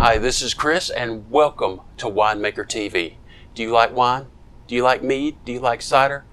Hi, this is Chris and welcome to Winemaker TV. Do you like wine? Do you like mead? Do you like cider?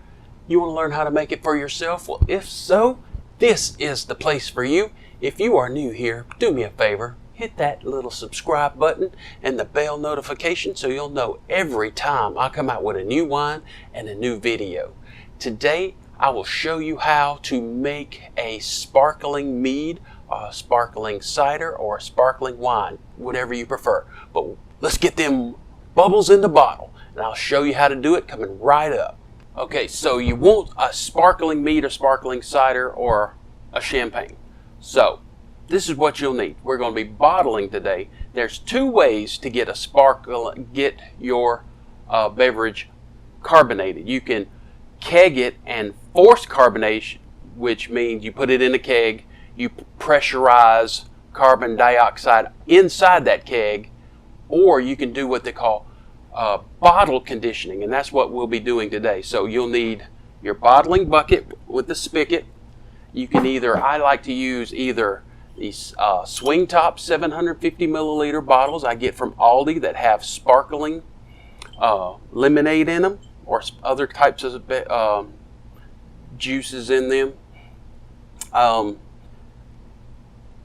You want to learn how to make it for yourself? Well, if so, this is the place for you. If you are new here, do me a favor. Hit that little subscribe button and the bell notification so you'll know every time I come out with a new wine and a new video. Today, I will show you how to make a sparkling mead, a sparkling cider, or a sparkling wine, whatever you prefer. But let's get them bubbles in the bottle, and I'll show you how to do it coming right up. Okay, so you want a sparkling mead, a sparkling cider, or a champagne. So this is what you'll need. We're going to be bottling today. There's two ways to get your beverage carbonated. You can keg it and force carbonation, which means you put it in a keg, you pressurize carbon dioxide inside that keg, or you can do what they call bottle conditioning, and that's what we'll be doing today. So you'll need your bottling bucket with the spigot. You can I like to use either these swing top 750 milliliter bottles I get from Aldi that have sparkling lemonade in them, or other types of juices in them.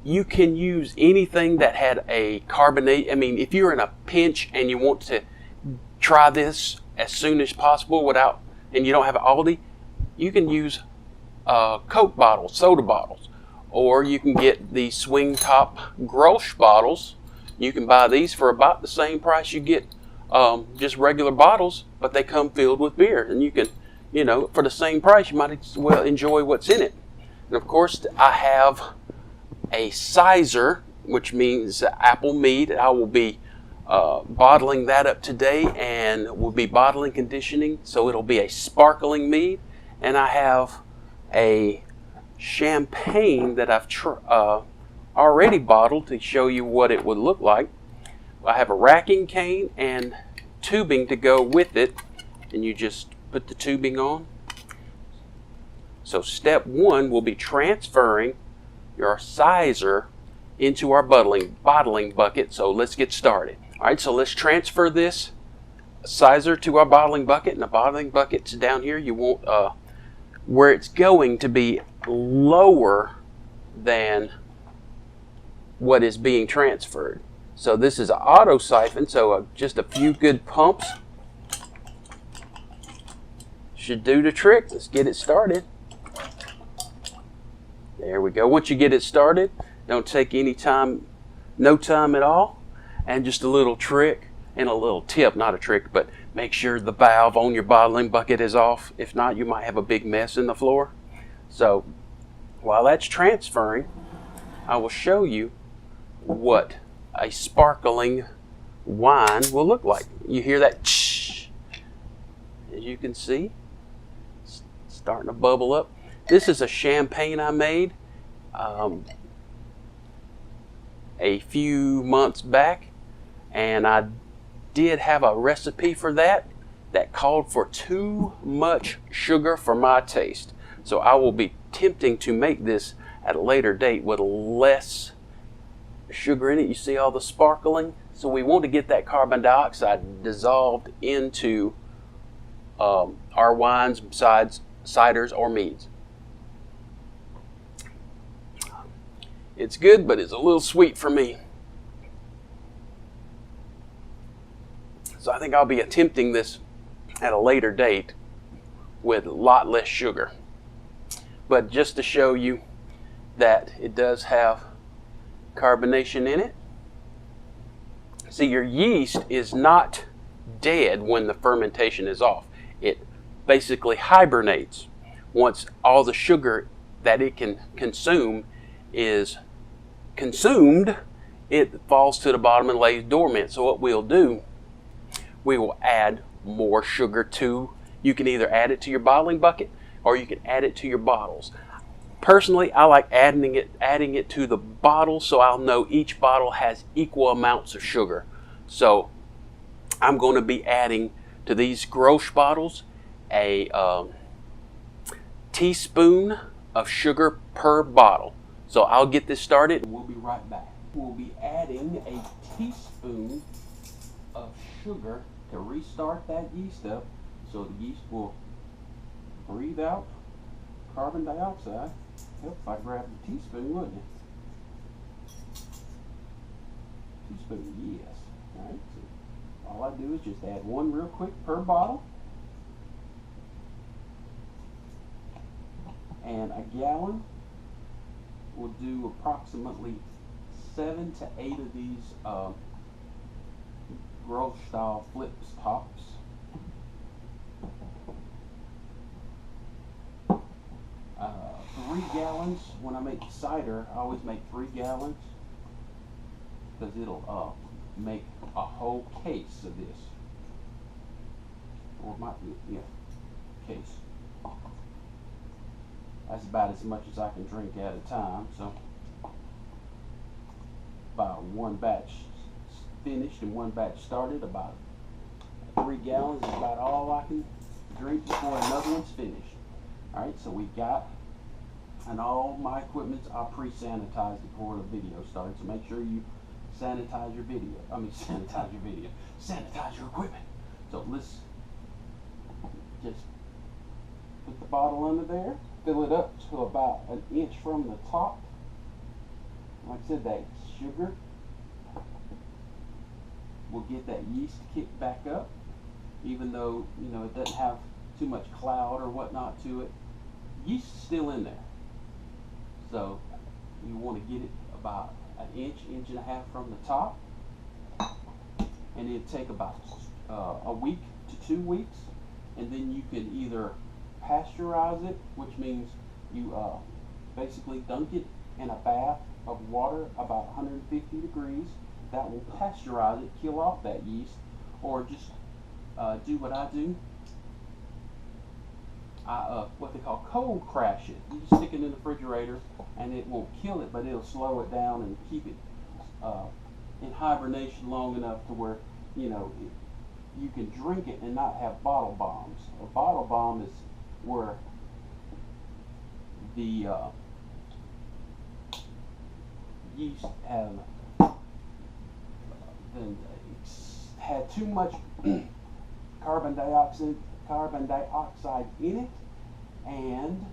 You can use anything that had a carbonate. I mean, if you're in a pinch and you want to try this as soon as possible and you don't have Aldi, you can use Coke bottles, soda bottles, or you can get the swing top Grolsch bottles. You can buy these for about the same price you get just regular bottles, but they come filled with beer, and you can, for the same price, you might as well enjoy what's in it. And of course, I have a Cider, which means apple mead. I will be bottling that up today, and we'll be bottling conditioning, so it'll be a sparkling mead. And I have a champagne that I've already bottled to show you what it would look like. I have a racking cane and tubing to go with it, and you just put the tubing on. So step one will be transferring your Cider into our bottling bucket. So let's get started. All right, so let's transfer this Cider to our bottling bucket, and the bottling bucket's down here. You want where it's going to be lower than what is being transferred. So this is an auto siphon, so just a few good pumps should do the trick. Let's get it started. There we go. Once you get it started, don't take any time, no time at all. And just a little trick and a little tip, not a trick, but make sure the valve on your bottling bucket is off. If not, you might have a big mess in the floor. So while that's transferring, I will show you what a sparkling wine will look like. You hear that shh? As you can see, it's starting to bubble up. This is a champagne I made a few months back, and I did have a recipe for that called for too much sugar for my taste. So I will be attempting to make this at a later date with less sugar in it. You see all the sparkling? So we want to get that carbon dioxide dissolved into our wines besides ciders or meads. It's good, but it's a little sweet for me. So I think I'll be attempting this at a later date with a lot less sugar. But just to show you that it does have carbonation in it. See, your yeast is not dead when the fermentation is off. It basically hibernates. Once all the sugar that it can consume is consumed, it falls to the bottom and lays dormant. So what we'll do, we will add more sugar to. You can either add it to your bottling bucket or you can add it to your bottles. Personally, I like adding it to the bottle, so I'll know each bottle has equal amounts of sugar. So I'm going to be adding to these Grolsch bottles a teaspoon of sugar per bottle. So I'll get this started and we'll be right back. we'll be adding a teaspoon of sugar to restart that yeast up, so the yeast will breathe out carbon dioxide. Yep, if I grabbed a teaspoon, wouldn't it? Teaspoon, yes. Alright, so all I do is just add one real quick per bottle. And a gallon will do approximately 7 to 8 of these growth style flips tops. Uh, 3 gallons. When I make cider, I always make 3 gallons because it'll make a whole case of this, or it might be, yeah, case. That's about as much as I can drink at a time. So about one batch finished and one batch started, about 3 gallons is about all I can drink before another one's finished. Alright, so we got, and all my equipment's I pre-sanitized before the video started, so make sure you sanitize your video. Sanitize your equipment. So let's just put the bottle under there, fill it up to about an inch from the top. Like I said, that sugar will get that yeast kicked back up, even though, you know, it doesn't have too much cloud or whatnot to it. Yeast is still in there, so you want to get it about an inch, inch and a half from the top, and it'll take about a week to 2 weeks, and then you can either pasteurize it, which means you basically dunk it in a bath of water about 150 degrees. That will pasteurize it, kill off that yeast, or just do what I do. What they call cold crash it. You just stick it in the refrigerator and it won't kill it, but it'll slow it down and keep it in hibernation long enough to where, you know, you can drink it and not have bottle bombs. A bottle bomb is where the yeast have had too much carbon dioxide in it, and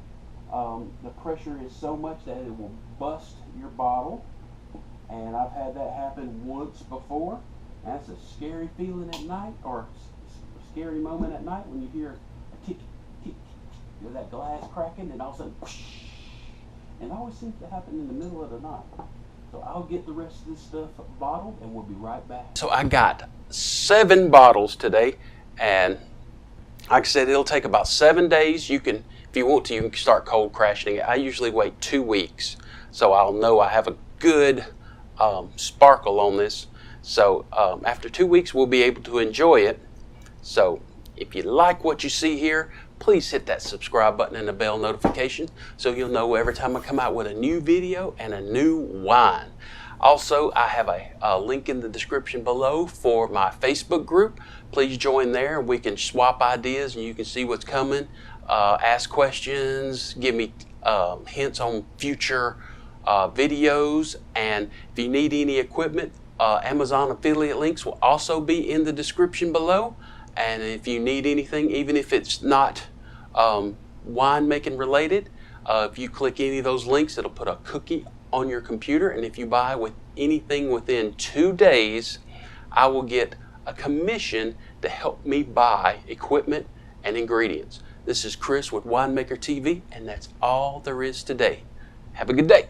the pressure is so much that it will bust your bottle. And I've had that happen once before. That's a scary feeling at night, or a scary moment at night when you hear a tick, tick, tick, that glass cracking, and all of a sudden, whoosh, and it always seems to happen in the middle of the night. So I'll get the rest of this stuff bottled and we'll be right back. So I got 7 bottles today, and like I said, it'll take about 7 days. You can, if you want to, you can start cold crashing it. I usually wait 2 weeks, so I'll know I have a good sparkle on this. So after 2 weeks, we'll be able to enjoy it. So if you like what you see here, please hit that subscribe button and the bell notification so you'll know every time I come out with a new video and a new wine. Also, I have a link in the description below for my Facebook group. Please join there. We can swap ideas and you can see what's coming, ask questions, give me hints on future videos, and if you need any equipment, Amazon affiliate links will also be in the description below. And if you need anything, even if it's not winemaking related, if you click any of those links, it'll put a cookie on your computer. And if you buy with anything within 2 days, I will get a commission to help me buy equipment and ingredients. This is Chris with Winemaker TV, and that's all there is today. Have a good day.